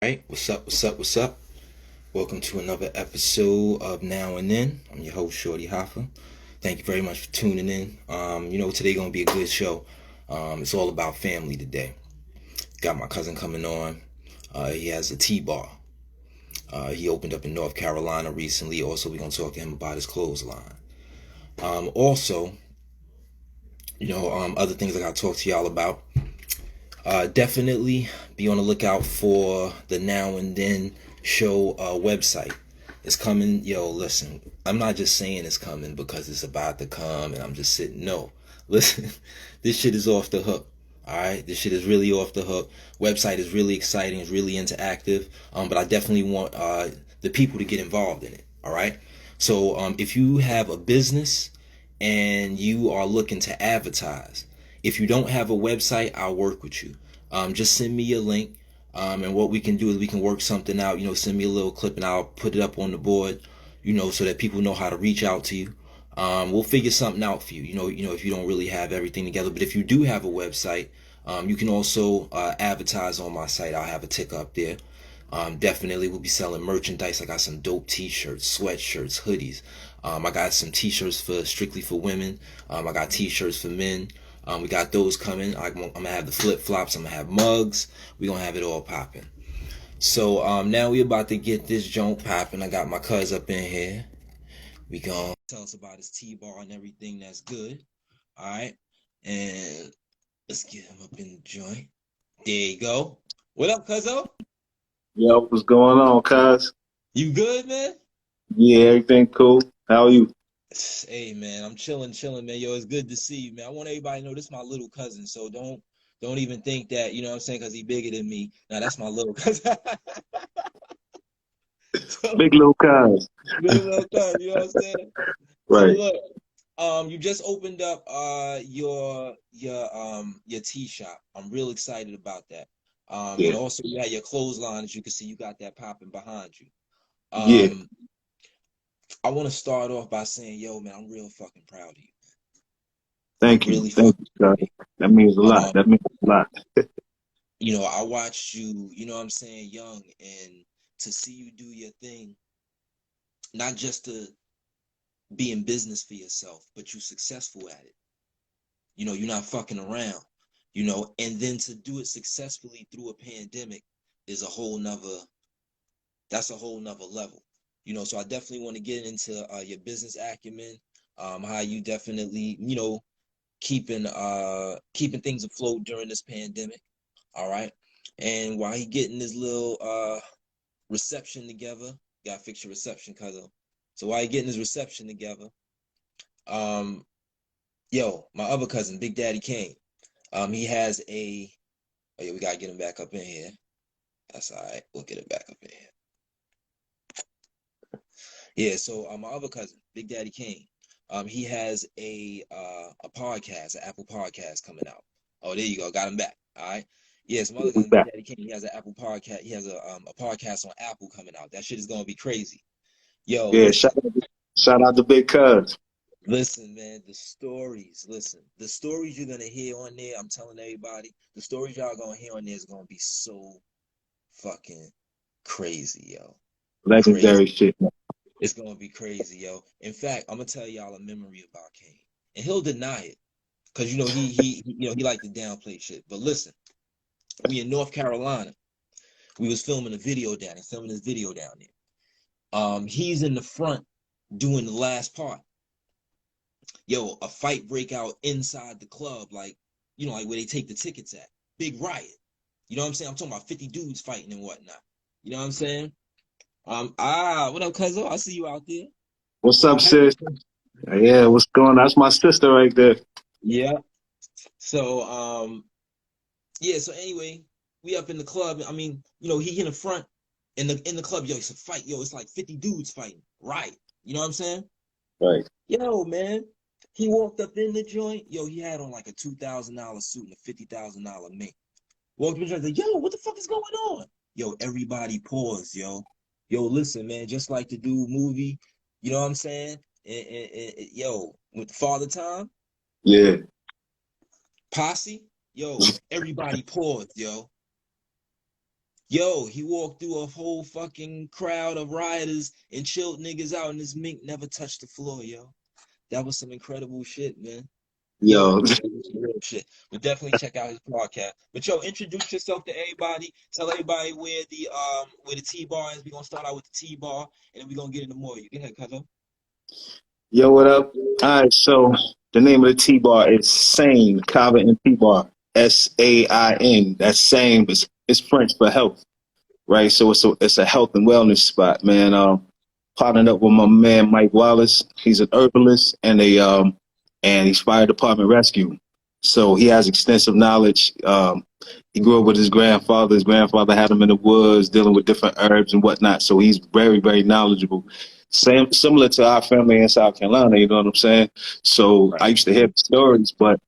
Right, what's up, what's up, what's up? Welcome to another episode of Now and Then. I'm your host, Shorty Hoffa. Thank you very much for tuning in. Today gonna be a good show. It's all about family today. Got my cousin coming on. He has a tea bar. He opened up in North Carolina recently. Also, we're gonna talk to him about his clothesline. Also, other things I gotta talk to y'all about. Definitely be on the lookout for the Now and Then show website. It's coming. Yo, listen, I'm not just saying it's coming because it's about to come and I'm just sitting. No, listen, this shit is off the hook. All right, this shit is really off the hook. Website is really exciting. It's really interactive. But I definitely want the people to get involved in it. All right. So if you have a business and you are looking to advertise, if you don't have a website, I'll work with you. Just send me a link. And what we can do is we can work something out. Send me a little clip and I'll put it up on the board, so that people know how to reach out to you. We'll figure something out for you. If you don't really have everything together. But if you do have a website, you can also advertise on my site. I'll have a ticker up there. Definitely we'll be selling merchandise. I got some dope t-shirts, sweatshirts, hoodies. I got some t-shirts for strictly for women. I got t-shirts for men. We got those coming. I'm gonna have the flip flops. I'm gonna have mugs. We gonna have it all popping. So now we about to get this joint popping. I got my cuz up in here. We gonna tell us about his T-bar and everything that's good. All right, and let's get him up in the joint. There you go. What up, cuzzo? Yo, what's going on, cuz? You good, man? Yeah, everything cool. How are you? Hey man, I'm chilling, man. Yo, it's good to see you, man. I want everybody to know this is my little cousin, so don't even think that, you know what I'm saying, because he bigger than me. Now that's my little cousin. So, Big little cuz. big little cousin, you know what I'm saying? So Right. look, you just opened up your tea shop. I'm real excited about that. And Yeah. also you had your clothesline, as you can see, you got that popping behind you. Yeah. Um, I want to start off by saying, yo, man, I'm real fucking proud of you. I'm Thank you. really Thank fucking you, proud cuz. of you. That means a lot. Um, That means a lot. I watched you, you know what I'm saying, young, and to see you do your thing, not just to be in business for yourself, but you successful at it. You're not fucking around, and then to do it successfully through a pandemic is that's a whole nother level. So I definitely want to get into your business acumen, how you definitely, keeping things afloat during this pandemic. All right. And while he getting his little reception together, gotta fix your reception, cuz. So while he getting his reception together, um, my other cousin, Big Daddy Kane, he has a. Oh yeah, we gotta get him back up in here. That's all right. We'll get him back up in here. Yeah. So my other cousin, Big Daddy Kane, he has a podcast, an Apple podcast coming out. Oh, there you go. Got him back. All right. Yeah, some Yeah, other we cousin, Big back. Daddy Kane, he has an Apple podcast. He has a podcast on Apple coming out. That shit is gonna be crazy. Yo, Yeah, listen. shout out to Big Cuz. Listen, man, the stories you're gonna hear on there, I'm telling everybody, the stories y'all gonna hear on there is gonna be so fucking crazy, yo. Crazy. Legendary shit. It's gonna be crazy, yo. In fact, I'm gonna tell y'all a memory about Kane. And he'll deny it. Cause he like to downplay shit. But listen, we in North Carolina. We was filming a video down there, filming this video down there. He's in the front doing the last part. Yo, a fight break out inside the club, like where they take the tickets at. Big riot. You know what I'm saying? I'm talking about 50 dudes fighting and whatnot. You know what I'm saying? What up, cuzzo? I see you out there. What's All up, right. sis? Yeah, what's going on? That's my sister right there. Yeah. So, yeah, so anyway, we up in the club. I mean, he in the front in the club, yo, it's a fight. Yo, it's like 50 dudes fighting. Right. You know what I'm saying? Right. Yo, man. He walked up in the joint. Yo, he had on like a $2,000 suit and a $50,000 mink. Walked up in the joint, like, yo, what the fuck is going on? Yo, everybody paused, yo. Yo, listen, man, just like the dude movie, you know what I'm saying? Yo, with Father Time, Yeah. Posse, yo, everybody paused, yo. Yo, he walked through a whole fucking crowd of rioters and chilled niggas out, and his mink never touched the floor, yo. That was some incredible shit, man. Yo, Yo, that was some real shit. But definitely check out his podcast. But yo, introduce yourself to everybody. Tell everybody where the Tea Bar is. We're gonna start out with the Tea Bar, and then we're gonna get into more. You go ahead, Cuzzo. yo, what up? All right, so the name of the Tea Bar is Sain Kava Tea Bar. Sain. That's same. It's French for health, right? So it's a health and wellness spot, man. Partnered up with my man Mike Wallace. He's an herbalist and he's fire department rescue. So he has extensive knowledge. He grew up with his grandfather. His grandfather had him in the woods dealing with different herbs and whatnot. So he's very, very knowledgeable. Same, similar to our family in South Carolina, you know what I'm saying? So I used to hear the stories, but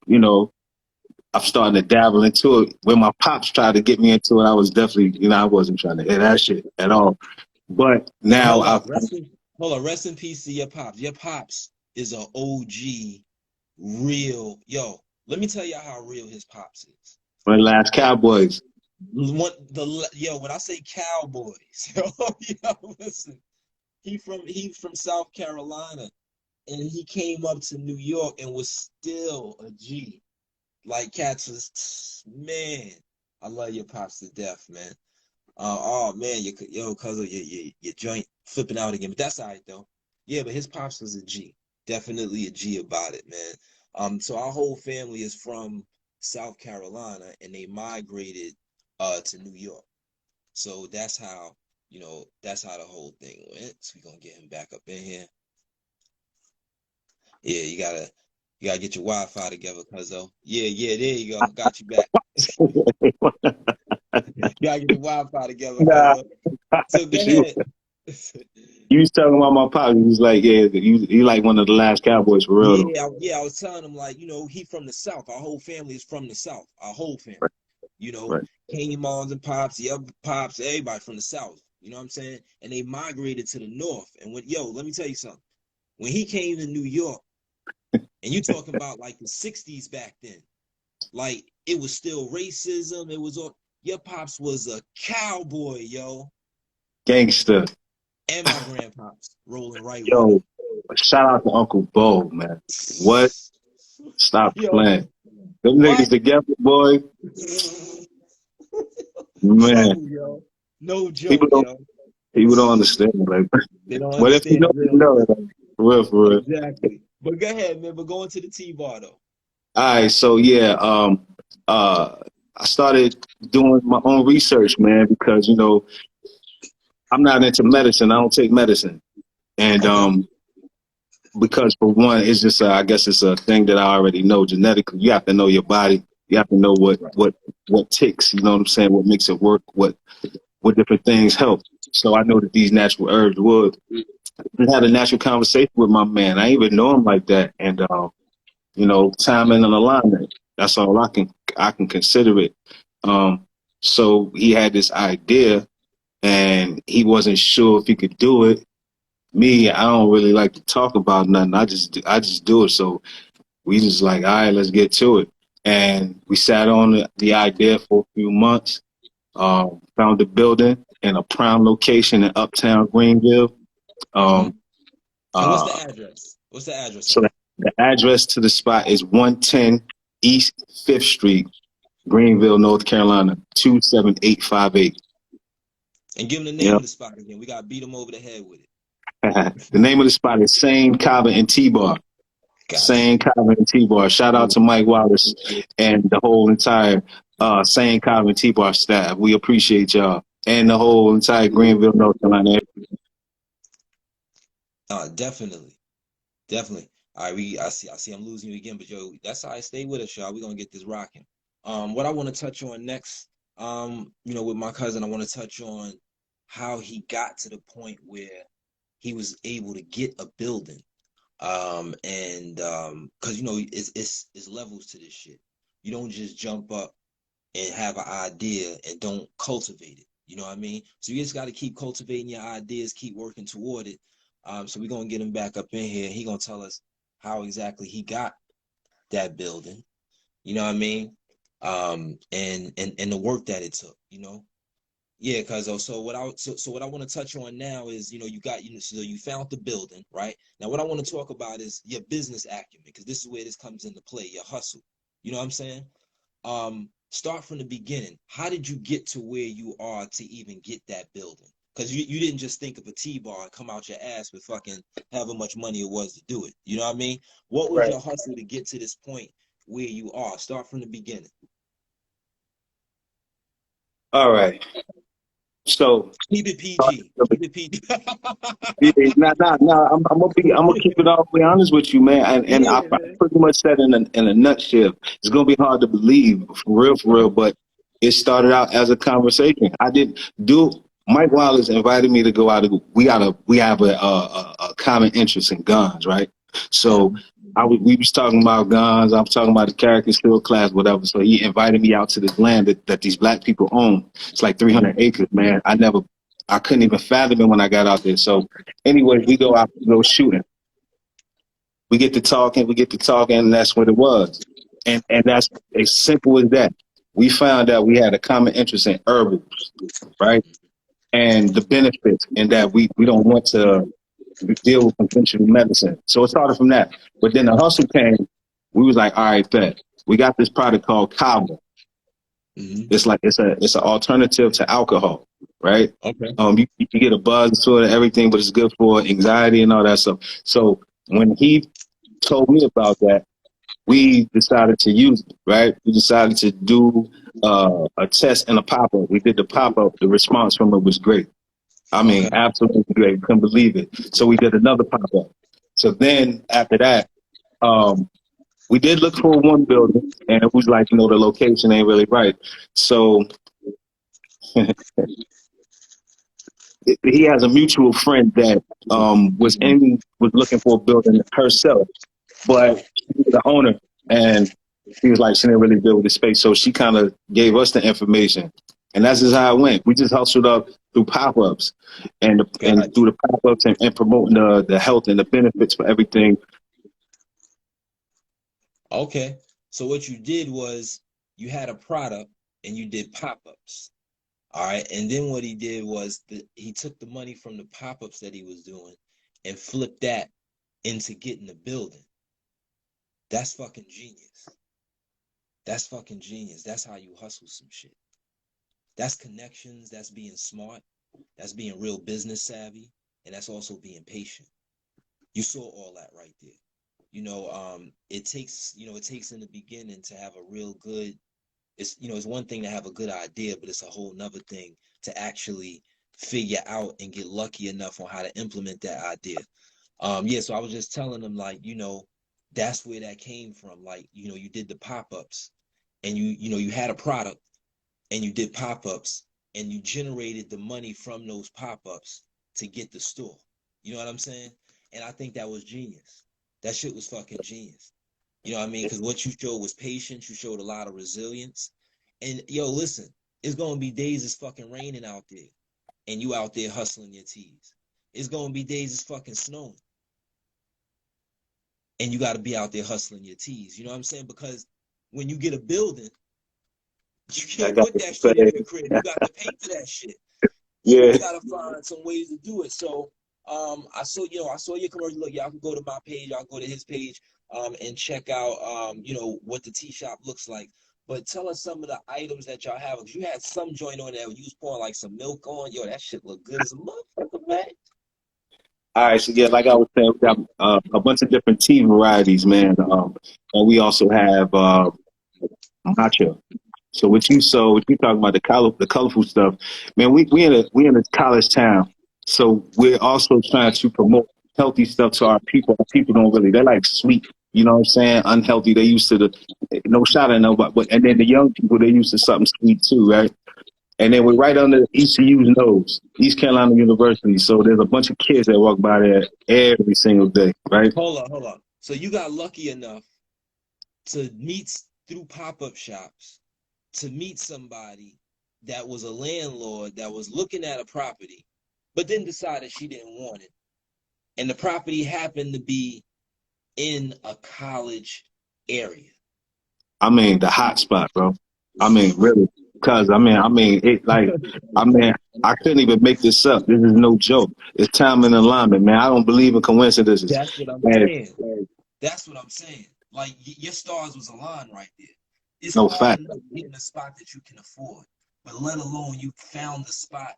you know, I'm starting to dabble into it. When my pops tried to get me into it, I was definitely, I wasn't trying to hear that shit at all. But And now I've rest in peace to your pops. Your pops is a OG, real. Yo, let me tell you how real his pops is. the last Cowboys. When I say Cowboys, yo, listen, he from South Carolina, and he came up to New York and was still a G. Like cats was, man. I love your pops to death, man. Oh man, cousin, your joint flipping out again, but that's all right though. Yeah, but his pops was a G, definitely a G about it, man. So our whole family is from South Carolina, and they migrated to New York. So that's how the whole thing went. So we gonna get him back up in here. Yeah, you gotta get your Wi-Fi together, cuzzo. Yeah, there you go. Got you back. You gotta get your Wi-Fi together, Nah, cuzzo. So go you, ahead. you was talking about my pops. He was like, yeah, you like one of the last Cowboys for real though. I was telling him like, he from the South. Our whole family is from the South. Our whole family. Right, You know, right. Kane moms and pops, the other pops, everybody from the South. You know what I'm saying? And they migrated to the North. And let me tell you something. When he came to New York, and you talking about like the 60s back then, like it was still racism. It was all your pops was a cowboy, yo. Gangster. And my grandpops rolling right with Yo, him. shout out to Uncle Bo, man. What? Stop Yo, playing. Them niggas what? together, boy. Man, Trouble, yo. No people joke, don't yo. people don't understand. Like, They don't but if you know, understand you real. know. Like, for real, for real. Exactly. But go ahead, man. But going to the T bar though. All right, so yeah, uh, I started doing my own research, man, because I'm not into medicine. I don't take medicine, and Okay. because for one, it's just I guess it's a thing that I already know genetically. You have to know your body. You have to know what ticks. You know what I'm saying? What makes it work? What different things help. So I know that these natural herbs would. I had a natural conversation with my man. I didn't even know him like that, and timing and alignment. That's all I can consider it. Um, so he had this idea, and he wasn't sure if he could do it. Me, I don't really like to talk about nothing. I just do it. So we just like, all right, let's get to it. And we sat on the idea for a few months. Found a building in a prime location in Uptown Greenville. Mm-hmm. Um, And what's the uh, address? What's the address so on it? the address to the spot is 110 East 5th Street, Greenville, North Carolina, 27858. And give them the name Yep. of the spot again. We gotta beat them over the head with it. The name of the spot is Sain Kava Tea Bar. Got you. Sain Kava Tea Bar. Shout out to Mike Wallace and the whole entire Sain Kava Tea Bar staff. We appreciate y'all. And the whole entire Greenville, North Carolina. Definitely. Definitely. All right, I see I'm losing you again, but yo, that's all right. Stay with us, y'all. We're gonna get this rocking. What I want to touch on next, with my cousin, I want to touch on how he got to the point where he was able to get a building. And because it's levels to this shit. You don't just jump up and have an idea and don't cultivate it. You know what I mean? So you just got to keep cultivating your ideas, keep working toward it. So we're gonna get him back up in here. He gonna tell us how exactly he got that building. You know what I mean? and the work that it took, you know. Yeah, cause so what I want to touch on now is, you know, so you found the building, right? Now what I want to talk about is your business acumen, because this is where this comes into play, your hustle. You know what I'm saying? Start from the beginning. How did you get to where you are to even get that building? Because you didn't just think of a T-bar and come out your ass with fucking however much money it was to do it. You know what I mean? What was Right. your hustle to get to this point where you are? Start from the beginning. All right. So Keep it PG. Keep it PG. yeah, nah. I'm gonna keep it all the way honest with you, man. And I Yeah, man. pretty much said in a nutshell. It's gonna be hard to believe, for real. But it started out as a conversation. I did do. Mike Wallace invited me to go out. We have a common interest in guns, right? Yeah. So we was talking about guns. I was talking about the character still class, whatever. So he invited me out to this land that these black people own. It's like 300 acres, man. I couldn't even fathom it when I got out there. So anyway, we go out, we go shooting. We get to talking, and that's what it was. And that's as simple as that. We found out we had a common interest in herbals, right? And the benefits, and that we don't want to deal with conventional medicine. So it started from that. But then the hustle came. We was like, all right, bet. We got this product called Kava. Mm-hmm. It's like it's an alternative to alcohol, right? Okay. You can get a buzz to it and everything, but it's good for anxiety and all that stuff. So when he told me about that, we decided to use it, right? We decided to do a test and a pop up. We did the pop up. The response from it was great. I mean, Okay. absolutely great. Couldn't believe it. So we did another pop up. So then after that, um, we did look for one building, and it was like, you know, the location ain't really right. So he has a mutual friend that was looking for a building herself, but she was the owner, and she was like she didn't really deal with the space, so she kind of gave us the information, and that's just how it went. We just hustled up through pop-ups and Gotcha. through the pop-ups and promoting the health and the benefits for everything. Okay. So what you did was you had a product and you did pop-ups. All right. And then what he did was he took the money from the pop-ups that he was doing and flipped that into getting the building. That's fucking genius. That's fucking genius. That's how you hustle some shit. That's connections. That's being smart. That's being real business savvy. And that's also being patient. You saw all that right there. It takes in the beginning to have a real good, it's one thing to have a good idea, but it's a whole nother thing to actually figure out and get lucky enough on how to implement that idea. Yeah, so I was just telling them, like, that's where that came from. Like, you did the pop-ups and you had a product and you did pop-ups and you generated the money from those pop-ups to get the store. You know what I'm saying? And I think that was genius. That shit was fucking genius. You know what I mean? Because what you showed was patience. You showed a lot of resilience. And yo, listen, it's gonna be days it's fucking raining out there, and you out there hustling your tees. It's gonna be days it's fucking snowing, and you got to be out there hustling your tees. You know what I'm saying? Because when you get a building, you I can't got put to that shit in say, your crib. You got to pay for that shit. So yeah. you gotta find some ways to do it. So I saw your commercial. Look, y'all can go to my page, y'all go to his page, and check out what the tea shop looks like. But tell us some of the items that y'all have. Cause you had some joint on there where you was pouring like some milk on. Yo, that shit look good as a motherfucker, man. All right, so yeah, like I was saying, we got a bunch of different tea varieties, man, and we also have matcha. So what you talking about the colorful stuff, man? We in a college town, so we're also trying to promote healthy stuff to our people. Our people don't really they like sweet, you know what I'm saying? Unhealthy. They used to the no shot at nobody, but and then the young people they used to something sweet too, right? And then we're right under ECU's nose, East Carolina University. So there's a bunch of kids that walk by there every single day, right? Hold on. So you got lucky enough to meet through pop-up shops to meet somebody that was a landlord that was looking at a property, but then decided she didn't want it. And the property happened to be in a college area. I mean, the hot spot, bro. I mean, really, because it like, I mean, I couldn't even make this up. This is no joke. It's time and alignment, man. I don't believe in coincidences. That's what I'm And saying. That's what I'm saying. Like your stars was aligned right there. It's no hard fact. enough getting a spot that you can afford, but let alone you found the spot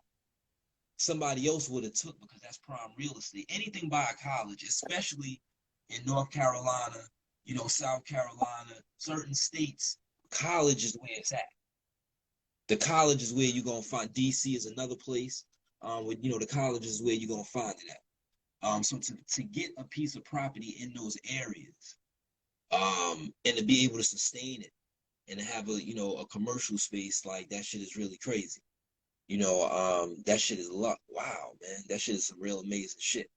somebody else would have took because that's prime real estate. Anything by a college, especially in North Carolina, South Carolina, certain states, college is where it's at. The college is where you're gonna find. DC is another place. With the college is where you're gonna find it at. So to get a piece of property in those areas, and to be able to sustain it and to have a commercial space like that shit is really crazy. That shit is luck. Wow, man, that shit is some real amazing shit.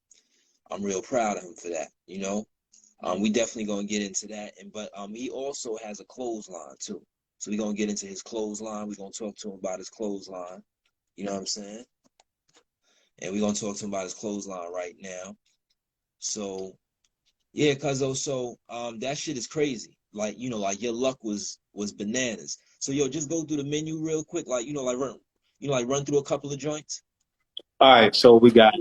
I'm real proud of him for that. We definitely gonna get into that, but he also has a clothesline too. So we're gonna get into his clothesline. We're gonna talk to him about his clothesline. You know what I'm saying? And we're gonna talk to him about his clothesline right now. So yeah, cuzzo, so that shit is crazy. Like, like your luck was bananas. So yo, just go through the menu real quick, like run through a couple of joints. All right, so we got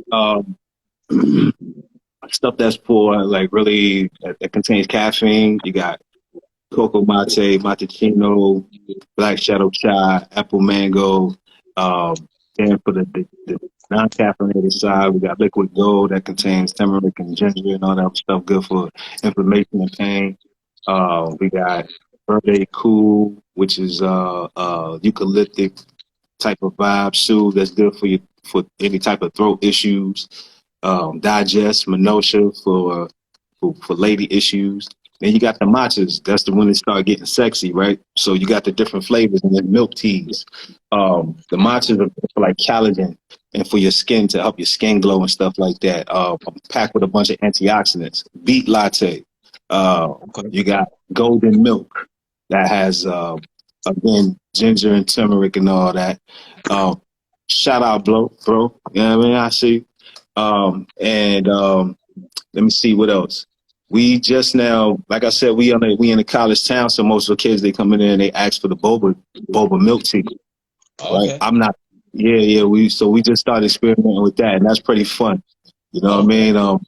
stuff that's for like really that contains caffeine. You got cocoa mate, matechino, black shadow chai, apple mango. And for the non-caffeinated side, we got liquid gold that contains turmeric and ginger and all that stuff, good for inflammation and pain. We got Verde Cool, which is eucalyptic type of vibe soothe that's good for you for any type of throat issues. Digest, Minutia for lady issues. Then you got the matchas. That's the when it start getting sexy, right? So you got the different flavors and then milk teas. The matchas are for like collagen and for your skin to help your skin glow and stuff like that. Packed with a bunch of antioxidants. Beet latte. Okay. You got golden milk that has again ginger and turmeric and all that. Shout out, bro. You know what I mean? I see. Let me see what else. We just now, like I said, we in a college town, so most of the kids they come in there and they ask for the boba milk tea. Right? Okay. I'm not. Yeah. We just started experimenting with that, and that's pretty fun. You know what I Okay. mean?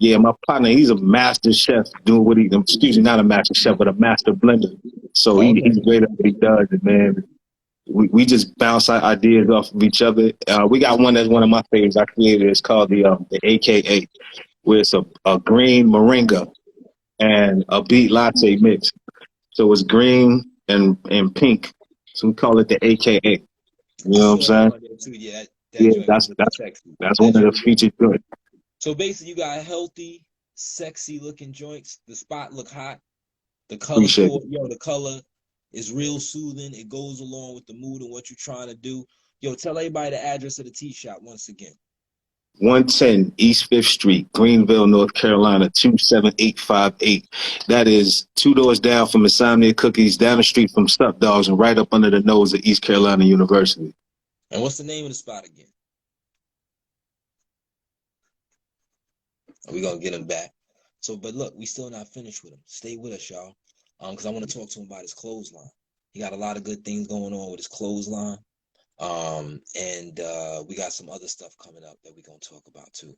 Yeah, my partner, he's a master chef doing what he. Excuse me, not a master chef, but a master blender. So Okay. he's great at what he does, and man, we just bounce our ideas off of each other. We got one that's one of my favorites. I created. It's called the AKA, where it's a green moringa and a beet latte mix. So it's green and pink. So we call it the AKA. You I know what I'm saw that saying? on there too. Yeah, that Yeah, joint was looking sexy. that's That one of the joint was looking featured good. So basically, you got healthy, sexy looking joints. The spot look hot. The color Appreciate it. the color is real soothing. It goes along with the mood and what you're trying to do. Yo, tell everybody the address of the tea shop once again. 110 East 5th Street, Greenville, North Carolina, 27858. That is 2 doors down from Insomnia Cookies, down the street from Stuff Dogs, and right up under the nose of East Carolina University. And what's the name of the spot again? We're gonna get him back. So, but look, we still not finished with him. Stay with us, y'all. Because I want to talk to him about his clothesline. He got a lot of good things going on with his clothesline. And we got some other stuff coming up that we're gonna talk about too.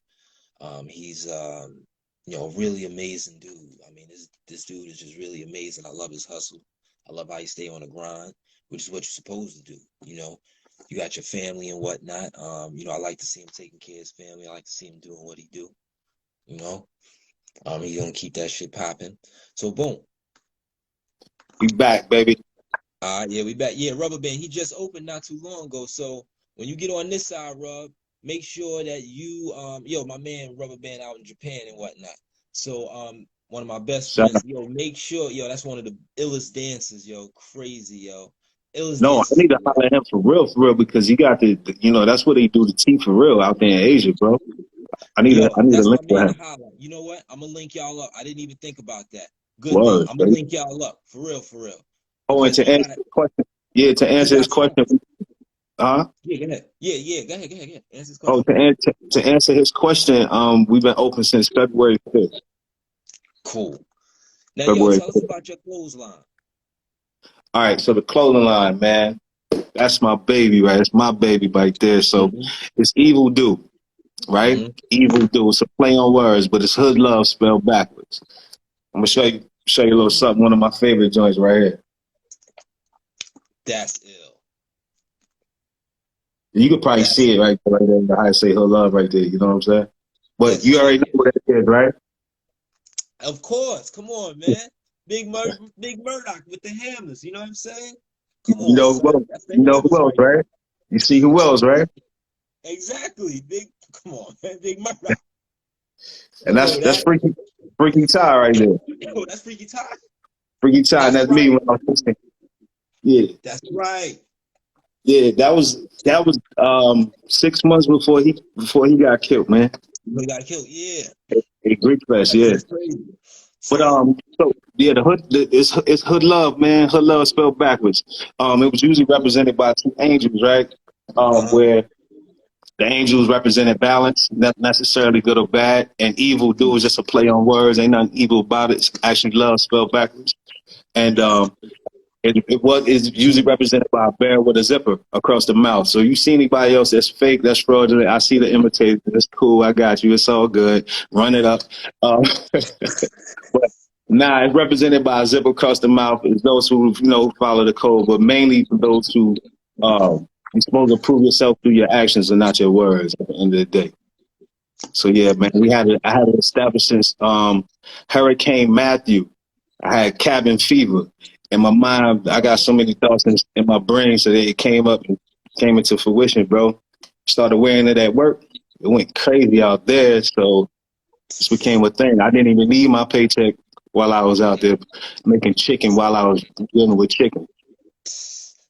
He's a really amazing dude. I mean, this dude is just really amazing. I love his hustle. I love how he stay on the grind, which is what you're supposed to do. You got your family and whatnot. I like to see him taking care of his family. I like to see him doing what he do. He's gonna keep that shit popping. So boom. We back, baby. Yeah, we back. Yeah, Rubber Band. He just opened not too long ago. So when you get on this side, Rub, make sure that you my man Rubber Band out in Japan and whatnot. So one of my best friends, make sure, that's one of the illest dancers, crazy, illest No, I dancers. need to holler at him for real, because you got that's what they do to tea for real out there in Asia, bro. I need to That's my link with man him. to holler. You know what? I'm gonna link y'all up. I didn't even think about that. Good thing. Word, I'm gonna baby. link y'all up for real. Oh, and Because to he answer got his question, to answer his question, huh? Yeah, go ahead. Yeah, go ahead. Answer his Oh, question. to answer his question, we've been open since February 5th. Cool. Now, February tell us 5th. about your clothesline. All right, so the clothing line, man, that's my baby, right? It's my baby right there. So Mm-hmm. it's Evoldooh, right? Mm-hmm. Evoldooh. It's a play on words, but it's hood love spelled backwards. I'm gonna show you a little something. One of my favorite joints right here. That's ill. You could probably That's see it right there. How I say hood love right there. You know what I'm saying? But yes, you already know yeah. what it is, right? Of course. Come on, man. Big Murdoch with the hammers. You know what I'm saying? Come You on, know who son. else? That's the You know who hammers else, right right? You see who else, right? there. Exactly. Come on, man. Big Murdoch. And You know that's that. freaky Ty right there. Oh, that's Freaky Ty. Freaky Ty, and That's that's me right. when I was 16. Yeah, That's right. yeah. That was 6 months before he got killed, man. He got killed. Yeah. A Greek fest, That's yeah. just crazy. But So, so yeah, it's hood love, man. Hood love spelled backwards. It was usually represented by two angels, right? uh-huh. Where the angels represented balance, not necessarily good or bad, and evil do is just a play on words. Ain't nothing evil about it. It's actually love spelled backwards. And Right. it is usually represented by a bear with a zipper across the mouth. So you see anybody else that's fake, that's fraudulent, I see the imitators. It's cool. I got you. It's all good. Run it up. Um, but nah, it's represented by a zipper across the mouth. It's those who follow the code, but mainly for those who you're supposed to prove yourself through your actions and not your words at the end of the day. So yeah, man, I had it established since Hurricane Matthew. I had cabin fever. In my mind, I got so many thoughts in my brain, so that it came up and came into fruition, bro. Started wearing it at work. It went crazy out there, so this became a thing. I didn't even need my paycheck while I was out there making chicken while I was dealing with chicken.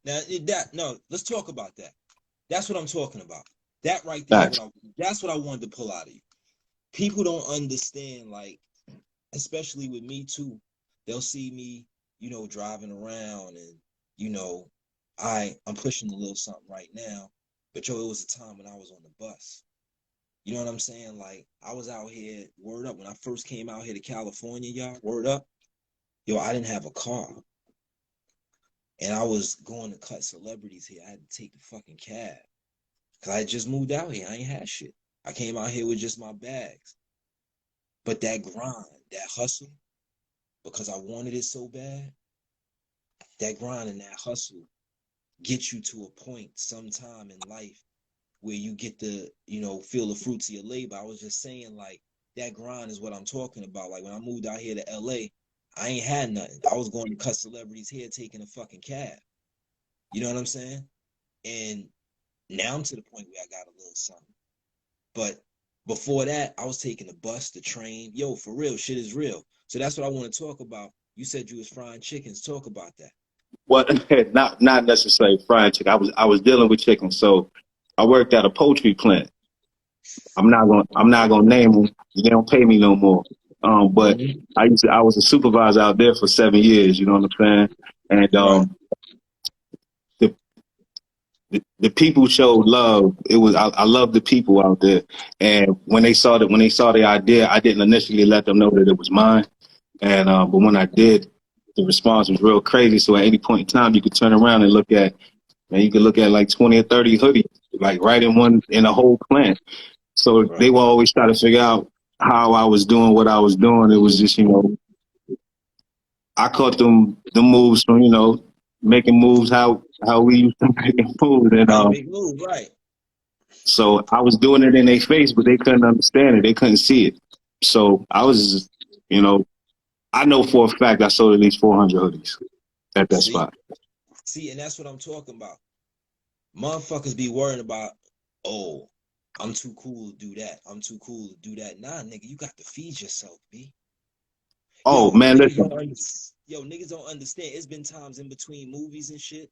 Now that no, let's talk about that. That's what I'm talking about. That right there is Facts. that's what I wanted to pull out of you. People don't understand, like, especially with me too. They'll see me, driving around and, you know, I'm pushing a little something right now. But yo, it was a time when I was on the bus. You know what I'm saying? Like, I was out here, word up, when I first came out here to California, y'all, word up, yo, I didn't have a car. And I was going to cut celebrities here. I had to take the fucking cab. Cause I had just moved out here. I ain't had shit. I came out here with just my bags. But that grind, that hustle, because I wanted it so bad, that grind and that hustle get you to a point sometime in life where you get to, feel the fruits of your labor. I was just saying, like, that grind is what I'm talking about. Like, when I moved out here to LA, I ain't had nothing. I was going to cut celebrities here taking a fucking cab. You know what I'm saying? And now I'm to the point where I got a little something. But before that, I was taking the bus, the train. Yo, for real, shit is real. So that's what I want to talk about. You said you was frying chickens. Talk about that. Well, not necessarily frying chicken. I was dealing with chicken, so I worked at a poultry plant. I'm not gonna name them. They don't pay me no more. But Mm-hmm. I was a supervisor out there for 7 years. You know what I'm saying? And Right. the, the people showed love. I love the people out there. And when they saw the idea, I didn't initially let them know that it was mine. And but when I did, the response was real crazy. So at any point in time, you could turn around and look at, and you could look at like 20 or 30 hoodies, like right in a whole plant. So Right. they will always try to figure out how I was doing what I was doing. It was just, I caught them moves from, making moves how we used to make moves. And How you make moves, right? so I was doing it in their face, but they couldn't understand it. They couldn't see it. So I was, you know, I know for a fact I sold at least 400 hoodies at that See, spot. see, and that's what I'm talking about. Motherfuckers be worrying about, oh, I'm too cool to do that. I'm too cool to do that. Nah, nigga, you got to feed yourself, B. Oh Yo, man, listen. niggas don't understand. It's been times in between movies and shit.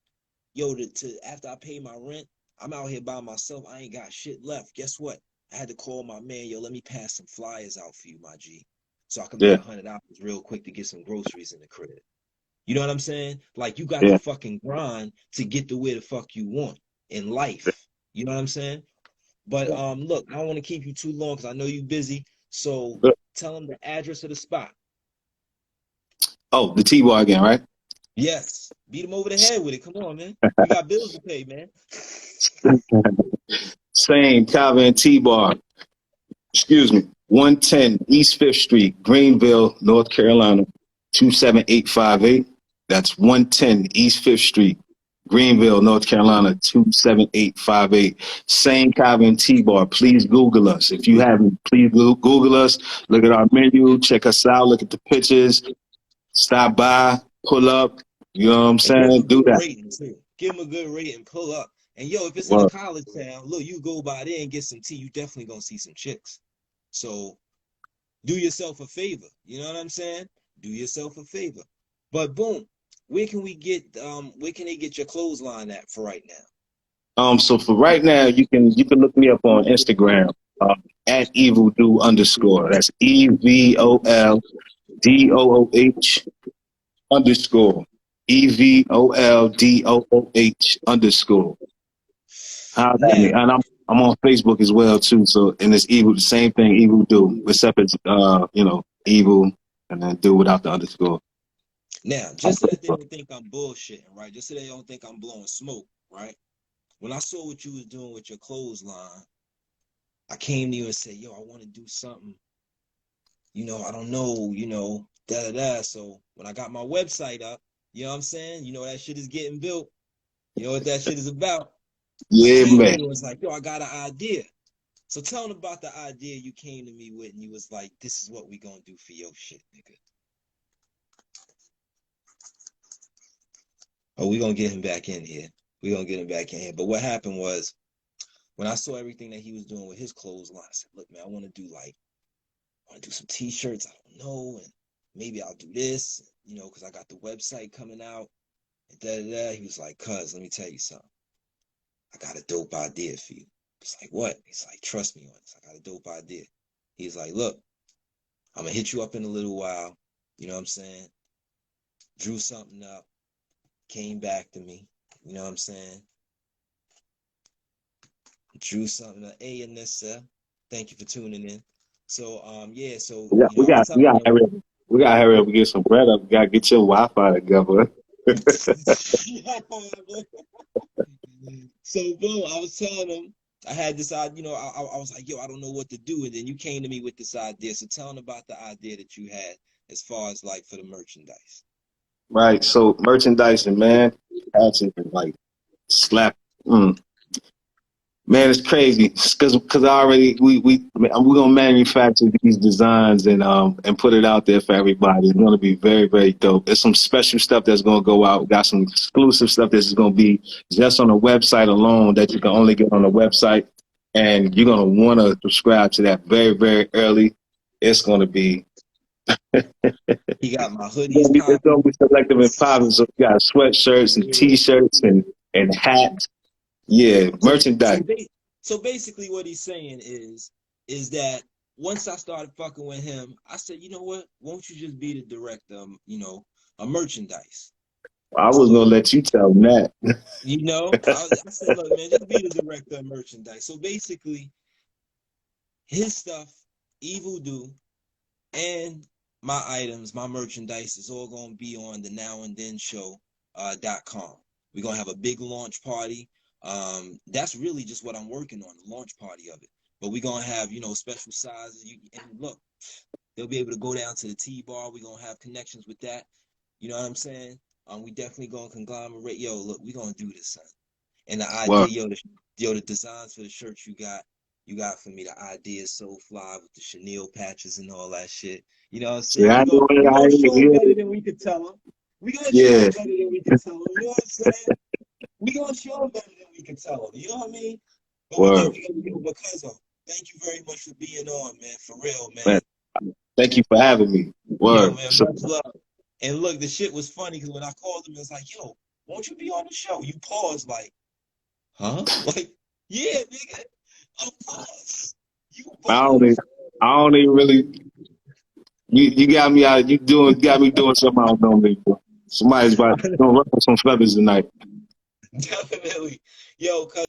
Yo, to after I pay my rent, I'm out here by myself. I ain't got shit left. Guess what? I had to call my man. Yo, let me pass some flyers out for you, my G, so I can make Yeah, $100 real quick to get some groceries in the crib. You know what I'm saying? Like, you got to yeah. fucking grind to get to where the fuck you want in life. You know what I'm saying? But look, I don't want to keep you too long because I know you busy. So tell them the address of the spot. Oh, the T-Bar again, right? Yes. Beat him over the head with it. Come on, man. We got bills to pay, man. Sain Kava Tea Bar. Excuse me. 110 East 5th Street, Greenville, North Carolina, 27858. That's 110 East 5th Street, Greenville, North Carolina, 27858. Sain Kava Tea Bar. Please Google us. If you haven't, please Google us. Look at our menu. Check us out. Look at the pictures. Stop by. Pull up. You know what I'm saying? Do that. Rating too. Give him a good rating. Pull up. And yo, if it's in Well, a college town, look, you go by there and get some tea. You definitely gonna see some chicks. So do yourself a favor. You know what I'm saying? Do yourself a favor. But boom, where can they get your clothesline at for right now? So for right now, you can look me up on Instagram at Evoldooh_. That's EVOLDOOH _. EVOLDOOH _. And I'm on Facebook as well too. So and it's Evil, the same thing, Evoldooh, except it's evil and then do without the underscore. Now, just so that they don't think I'm bullshitting, right? Just so they don't think I'm blowing smoke, right? When I saw what you was doing with your clothesline, I came to you and said, yo, I want to do something. You know, I don't know, da-da-da. So when I got my website up, you know what I'm saying? You know, that shit is getting built. You know what that shit is about? Yeah, man. It was like, yo, I got an idea. So tell them about the idea you came to me with, and you was like, this is what we gonna do for your shit, nigga. Oh, we gonna get him back in here. But what happened was, when I saw everything that he was doing with his clothesline, I said, look, man, I want to do some t-shirts. I don't know, and maybe I'll do this, because I got the website coming out. And da-da-da. He was like, cuz, let me tell you something. I got a dope idea for you. It's like, what? He's like, trust me on this. I got a dope idea. He's like, look, I'm going to hit you up in a little while. You know what I'm saying? Drew something up. Came back to me. You know what I'm saying? Drew something up. Hey, Anissa. Thank you for tuning in. So, yeah, so we got to hurry up and get some bread up. We got to get your Wi-Fi together. So, boom, I was telling him, I had this idea, I was like, yo, I don't know what to do. And then you came to me with this idea. So tell them about the idea that you had as far as like for the merchandise. Right. So merchandising, man, that's like slap. Man, it's crazy because I already we're gonna manufacture these designs and put it out there for everybody. It's gonna be very, very dope. There's some special stuff that's gonna go out. We got some exclusive stuff that's gonna be just on the website alone that you can only get on the website, and you're gonna want to subscribe to that very, very early. It's gonna be. You got my hoodies. It's gonna be selective and popping. So we got sweatshirts and t-shirts and hats. Yeah, merchandise. So basically what he's saying is that once I started fucking with him, I said, you know what? Won't you just be the director of, of merchandise? I was gonna let you tell him that. I said, look, man, just be the director of merchandise. So basically, his stuff, Evoldooh, and my items, my merchandise is all gonna be on the nowandthenshow.com. We're gonna have a big launch party. That's really just what I'm working on, the launch party of it. But we're gonna have, special sizes. And look, they'll be able to go down to the Tea Bar. We're gonna have connections with that. You know what I'm saying? We definitely gonna conglomerate. Yo, look, we're gonna do this, son. And the idea, the designs for the shirts you got for me, the idea is so fly with the chenille patches and all that shit. You know what I'm saying? Yeah, we're gonna show them better than we could tell them. We're gonna show them better than we can tell them. You know what I'm saying? We're gonna show them better than we can tell them. You know what I mean? But we're definitely gonna do it because of. Thank you very much for being on, man. For real, man. Thank you for having me. Word. Yo, man, much love. And look, the shit was funny because when I called him, it was like, yo, won't you be on the show? You paused like, huh? Like, yeah, nigga. Of course. I don't even really. You got me out. Got me doing something I don't know me for. Somebody's about to ruffle some feathers tonight. Definitely. Yo, cuz